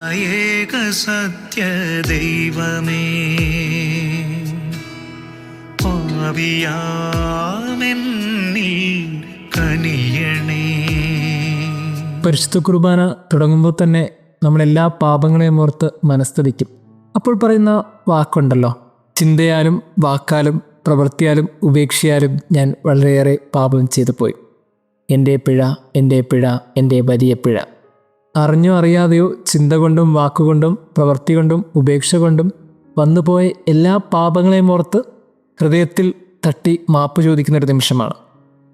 ഏക സത്യ ദൈവമേ, പാപിയാമെന്നിൽ കനിയണേ. പരിശുദ്ധ കുർബാന തുടങ്ങുമ്പോൾ തന്നെ നമ്മളെല്ലാ പാപങ്ങളെയും ഓർത്ത് മനസ്തുതിക്കും. അപ്പോൾ പറയുന്ന വാക്കുണ്ടല്ലോ, ചിന്തയാലും വാക്കാലും പ്രവൃത്തിയാലും ഉപേക്ഷയാലും ഞാൻ വളരെയേറെ പാപം ചെയ്തു പോയി. എൻ്റെ പിഴ, എൻ്റെ പിഴ, എൻ്റെ വലിയ പിഴ. അറിഞ്ഞോ അറിയാതെയോ ചിന്ത കൊണ്ടും വാക്കുകൊണ്ടും പ്രവൃത്തി കൊണ്ടും ഉപേക്ഷ കൊണ്ടും വന്നുപോയ എല്ലാ പാപങ്ങളെയും ഓർത്ത് ഹൃദയത്തിൽ തട്ടി മാപ്പ് ചോദിക്കുന്നൊരു നിമിഷമാണ്.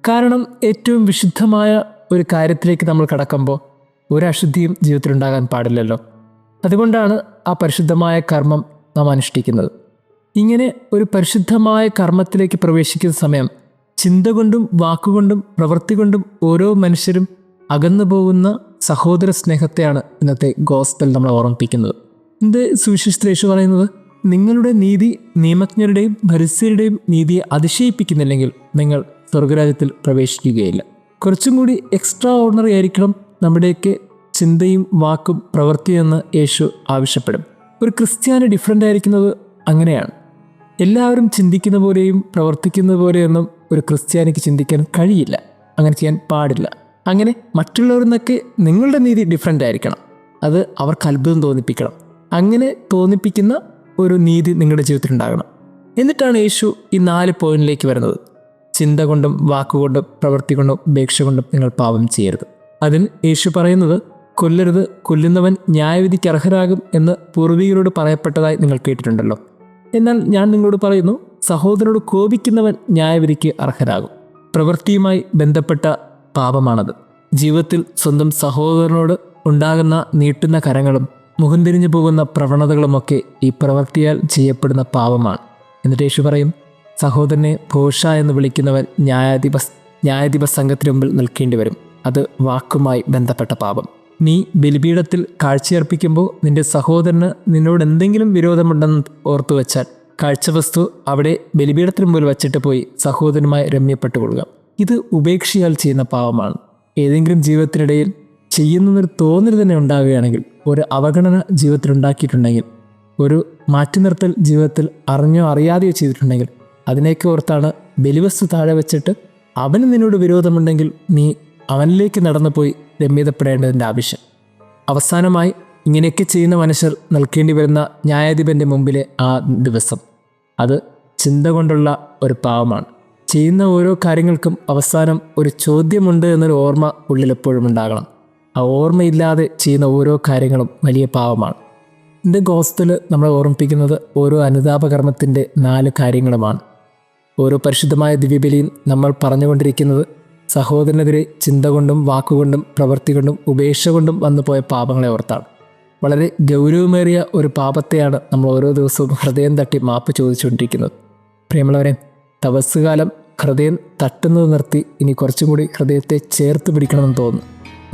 കാരണം ഏറ്റവും വിശുദ്ധമായ ഒരു കാര്യത്തിലേക്ക് നമ്മൾ കടക്കുമ്പോൾ ഒരു അശുദ്ധിയും ജീവിതത്തിലുണ്ടാകാൻ പാടില്ലല്ലോ. അതുകൊണ്ടാണ് ആ പരിശുദ്ധമായ കർമ്മം നാം അനുഷ്ഠിക്കുന്നത്. ഇങ്ങനെ ഒരു പരിശുദ്ധമായ കർമ്മത്തിലേക്ക് പ്രവേശിക്കുന്ന സമയം ചിന്ത കൊണ്ടും വാക്കുകൊണ്ടും പ്രവൃത്തി കൊണ്ടും ഓരോ മനുഷ്യരും അകന്നു പോകുന്ന സഹോദര സ്നേഹത്തെയാണ് ഇന്നത്തെ ഗോസ്പൽ നമ്മളെ ഓർമ്മിപ്പിക്കുന്നത്. ഇത് സുവിശേഷത്തിൽ യേശു പറയുന്നത്, നിങ്ങളുടെ നീതി നിയമജ്ഞരുടെയും ഫരിസയരുടെയും നീതിയെ അതിശയിപ്പിക്കുന്നില്ലെങ്കിൽ നിങ്ങൾ സ്വർഗരാജ്യത്തിൽ പ്രവേശിക്കുകയില്ല. കുറച്ചും കൂടി എക്സ്ട്രാ ഓർഡിനറി ആയിരിക്കണം നമ്മുടെയൊക്കെ ചിന്തയും വാക്കും പ്രവൃത്തിയെന്ന് യേശു ആവശ്യപ്പെടും. ഒരു ക്രിസ്ത്യാനി ഡിഫറൻ്റ് ആയിരിക്കുന്നത് അങ്ങനെയാണ്. എല്ലാവരും ചിന്തിക്കുന്ന പോലെയും പ്രവർത്തിക്കുന്ന പോലെയൊന്നും ഒരു ക്രിസ്ത്യാനിക്ക് ചിന്തിക്കാൻ കഴിയില്ല. അങ്ങനെ ചെയ്യാൻ പാടില്ല. അങ്ങനെ മറ്റുള്ളവരിൽ നിന്നൊക്കെ നിങ്ങളുടെ നീതി ഡിഫറൻ്റ് ആയിരിക്കണം. അത് അവർക്ക് അത്ഭുതം തോന്നിപ്പിക്കണം. അങ്ങനെ തോന്നിപ്പിക്കുന്ന ഒരു നീതി നിങ്ങളുടെ ജീവിതത്തിൽ ഉണ്ടാകണം. എന്നിട്ടാണ് യേശു ഈ 4 പോയിന്റിലേക്ക് വരുന്നത്. ചിന്ത കൊണ്ടും വാക്കുകൊണ്ടും പ്രവൃത്തി കൊണ്ടും ഉപേക്ഷ കൊണ്ടും നിങ്ങൾ പാപം ചെയ്യരുത്. അതിൽ യേശു പറയുന്നത്, കൊല്ലരുത്, കൊല്ലുന്നവൻ ന്യായവിധിക്ക് അർഹരാകും എന്ന് പൂർവികരോട് പറയപ്പെട്ടതായി നിങ്ങൾ കേട്ടിട്ടുണ്ടല്ലോ. എന്നാൽ ഞാൻ നിങ്ങളോട് പറയുന്നു, സഹോദരനോട് കോപിക്കുന്നവൻ ന്യായവിധിക്ക് അർഹരാകും. പ്രവൃത്തിയുമായി ബന്ധപ്പെട്ട പാപമാണത്. ജീവിതത്തിൽ സ്വന്തം സഹോദരനോട് ഉണ്ടാകുന്ന നീട്ടുന്ന കരങ്ങളും മുഖം തിരിഞ്ഞു പോകുന്ന പ്രവണതകളുമൊക്കെ ഈ പ്രവൃത്തിയാൽ ചെയ്യപ്പെടുന്ന പാപമാണ്. എന്നിട്ട് യേശു പറയും, സഹോദരനെ ഭോഷ എന്ന് വിളിക്കുന്നവൻ ന്യായാധിപ സംഘത്തിന് മുമ്പിൽ നിൽക്കേണ്ടി വരും. അത് വാക്കുമായി ബന്ധപ്പെട്ട പാപം. നീ ബലിപീഠത്തിൽ കാഴ്ചയർപ്പിക്കുമ്പോൾ നിന്റെ സഹോദരന് നിന്നോട് എന്തെങ്കിലും വിരോധമുണ്ടെന്ന് ഓർത്തു വെച്ചാൽ കാഴ്ചവസ്തു അവിടെ ബലിപീഠത്തിന് മുമ്പിൽ വച്ചിട്ട് പോയി സഹോദരനുമായി രമ്യപ്പെട്ടുകൊള്ളുക. ഇത് ഉപേക്ഷയാൽ ചെയ്യുന്ന പാപമാണ്. ഏതെങ്കിലും ജീവിതത്തിനിടയിൽ ചെയ്യുന്നൊരു തോന്നൽ തന്നെ ഉണ്ടാവുകയാണെങ്കിൽ, ഒരു അവഗണന ജീവിതത്തിൽ ഉണ്ടാക്കിയിട്ടുണ്ടെങ്കിൽ, ഒരു മാറ്റി നിർത്തൽ ജീവിതത്തിൽ അറിഞ്ഞോ അറിയാതെയോ ചെയ്തിട്ടുണ്ടെങ്കിൽ, അതിനെയൊക്കെ ഓർത്താണ് ബലിവസ്തു താഴെ വെച്ചിട്ട് അവന് നിന്നോട് വിരോധമുണ്ടെങ്കിൽ നീ അവനിലേക്ക് നടന്നു പോയി രമ്യതപ്പെടേണ്ടതിൻ്റെ ആവശ്യം. അവസാനമായി ഇങ്ങനെയൊക്കെ ചെയ്യുന്ന മനുഷ്യർ നിൽക്കേണ്ടി വരുന്ന ന്യായാധിപൻ്റെ മുമ്പിലെ ആ ദിവസം, അത് ചിന്ത കൊണ്ടുള്ള ഒരു പാവമാണ്. ചെയ്യുന്ന ഓരോ കാര്യങ്ങൾക്കും അവസാനം ഒരു ചോദ്യമുണ്ട് എന്നൊരു ഓർമ്മ ഉള്ളിലെപ്പോഴും ഉണ്ടാകണം. ആ ഓർമ്മയില്ലാതെ ചെയ്യുന്ന ഓരോ കാര്യങ്ങളും വലിയ പാവമാണ്. ഇതിൻ്റെ ഗോസ്പൽ നമ്മളെ ഓർമ്മിപ്പിക്കുന്നത് ഓരോ അനുതാപകർമ്മത്തിൻ്റെ 4 കാര്യങ്ങളുമാണ്. ഓരോ പരിശുദ്ധമായ ദിവ്യബലിയും നമ്മൾ പറഞ്ഞുകൊണ്ടിരിക്കുന്നത് സഹോദരനെതിരെ ചിന്ത കൊണ്ടും വാക്കുകൊണ്ടും പ്രവൃത്തി കൊണ്ടും ഉപേക്ഷ കൊണ്ടും വന്നുപോയ പാപങ്ങളെ ഓർത്താണ്. വളരെ ഗൗരവമേറിയ ഒരു പാപത്തെയാണ് നമ്മൾ ഓരോ ദിവസവും ഹൃദയം തട്ടി മാപ്പ് ചോദിച്ചുകൊണ്ടിരിക്കുന്നത്. പ്രിയമുള്ളവരെ, തപസ്സുകാലം ഹൃദയം തട്ടുന്നത് നിർത്തി ഇനി കുറച്ചും കൂടി ഹൃദയത്തെ ചേർത്ത് പിടിക്കണമെന്ന് തോന്നുന്നു.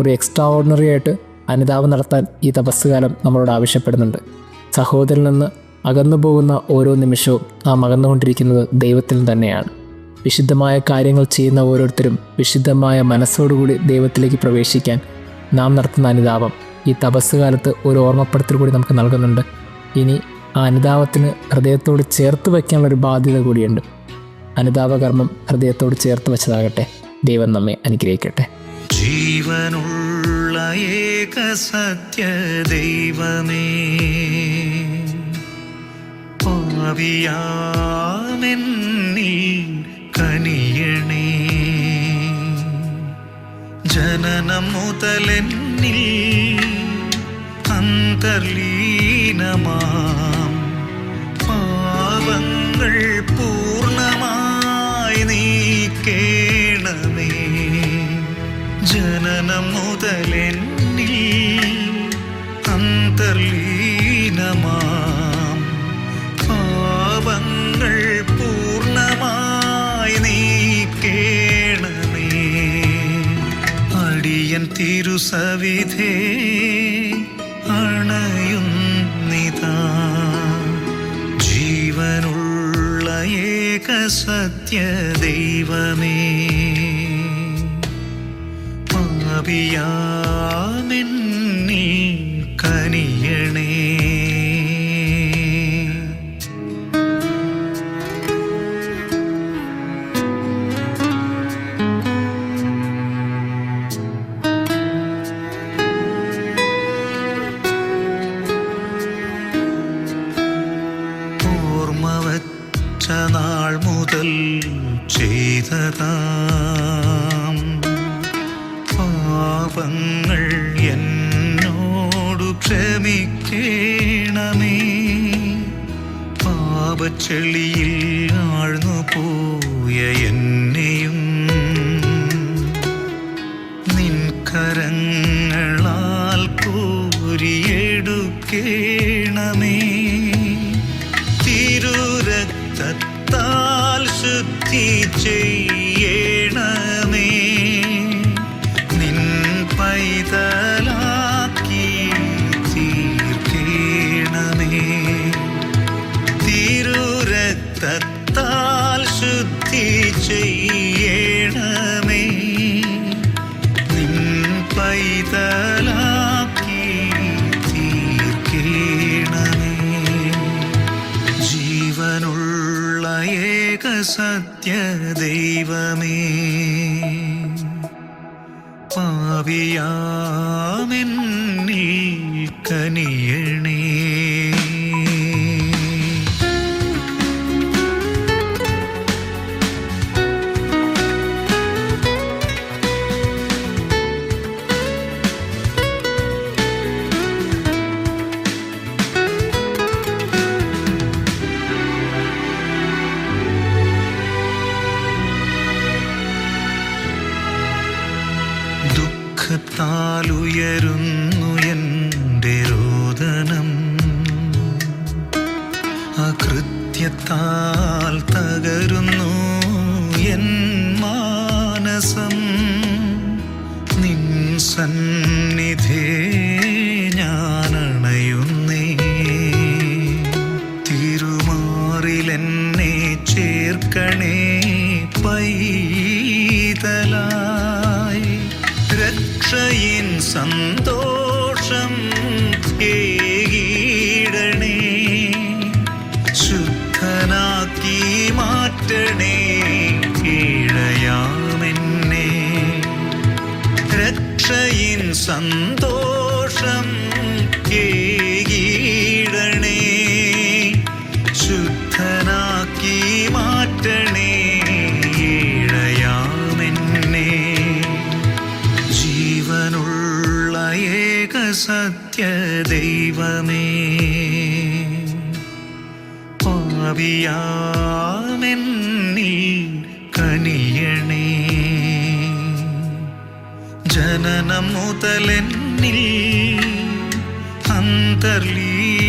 ഒരു എക്സ്ട്രാ ഓർഡിനറി ആയിട്ട് അനുതാപം നടത്താൻ ഈ തപസ്സുകാലം നമ്മളോട് ആവശ്യപ്പെടുന്നുണ്ട്. സഹോദരനിൽ നിന്ന് അകന്നു പോകുന്ന ഓരോ നിമിഷവും നാം അകന്നുകൊണ്ടിരിക്കുന്നത് ദൈവത്തിൽ തന്നെയാണ്. വിശുദ്ധമായ കാര്യങ്ങൾ ചെയ്യുന്ന ഓരോരുത്തരും വിശുദ്ധമായ മനസ്സോടുകൂടി ദൈവത്തിലേക്ക് പ്രവേശിക്കാൻ നാം നടത്തുന്ന അനുതാപം ഈ തപസ്സുകാലത്ത് ഒരു ഓർമ്മപ്പെടുത്തൽ കൂടി നമുക്ക് നൽകുന്നുണ്ട്. ഇനി ആ അനുതാപത്തിന് ഹൃദയത്തോട് ചേർത്ത് വയ്ക്കാനുള്ളൊരു ബാധ്യത കൂടിയുണ്ട്. അനുതാപകർമ്മം ഹൃദയത്തോട് ചേർത്ത് വെച്ചതാകട്ടെ. ദൈവം നമ്മെ അനുഗ്രഹിക്കട്ടെ. ജീവനുള്ള ഏക സത്യ ദൈവമേ, പാപിയാമെന്നിൽ കനിയണേ. ജനനം മുതലെന്നിൽ അന്തർലീനമാം പാവങ്ങൾ പൂർണ്ണമായി നീക്കേണമേ. ജനനം മുതലെന്നിൽ അന്തർലീനമാം പാവങ്ങൾ പൂർണ്ണമായി നീക്കേണമേ. അടിയൻ തിരുസവിധേ അണയുന്നിതാ. ജീവനുള്ള ഏക സത്യ ദൈവമേ, പാപിയാമെന്നിൽ കനിയ കനിയണേ. ഓർമ്മ വച്ച നാൾ മുതൽ ചെയ്തതാം പാപങ്ങൾ എന്നോടു ക്ഷമിക്കണമേ. പാപച്ചെളിയിൽ ആഴ്ന്നു പോയ എന്നെയും നിൻ കരങ്ങളാൽ കോരിയെടുക്കണമേ. തിരുരക്തത്താൽ ശുദ്ധി ചെയ്യണമേ. നിൻ പൈതലാക്കി തീർക്കണമേ. തിരുരക്തത്താൽ ശുദ്ധി ചെയ്യണമേ. നിൻ പൈതലാക്കി തീർക്കണമേ. ജീവനുള്ള ഏക സത്യ ദൈവമേ, പാപിയാമെന്നിൽ കനിയണേ. ദുഃഖത്താലുയരുന്നു എൻ്റെ രോദനം, അകൃത്യത്താൽ തകരുന്നു എൻ മാനസം. നിൻ സന്നിധേ ഞാനണയുന്നേ. തിരുമാറിലെന്നെ ചേർക്കണേ പൈതലായി. രക്ഷയിൻ സന്തോഷം ഏകിടണേ. ശുദ്ധനാക്കി മാറ്റണേ ഇഴയാമെന്നെ. രക്ഷയിൻ സന്തോഷം ഏകിടണേ. ശുദ്ധനാക്കി മാറ്റണേ ഇഴയാമെന്നെ. ജീവനുള്ള ഏക സത്യ ദൈവമേ, പാപിയാമെന്നിൽ കനിയണേ. ജനനം മുതലെന്നിൽ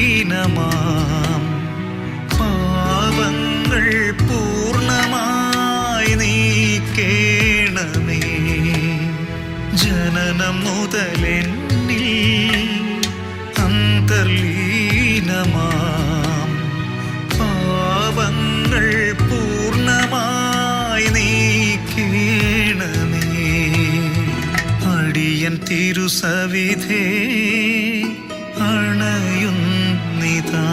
അന്തർലീനമാം പാപങ്ങൾ പൂർണ്ണമായി നീക്കേണമേ. ജനനം മുതലെന്നിൽ അന്തർലീനമാം പാപങ്ങൾ പൂർണ്ണമായി നീക്കേണമേ. അടിയൻ തിരുസവിധേ അണയുന്നിതാ.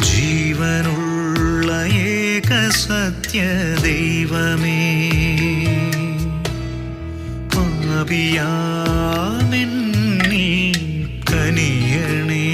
ജീവനുള്ള ഏക സത്യ ദൈവമേ, പാപിയാമെന്നിൽ കനിയണേ.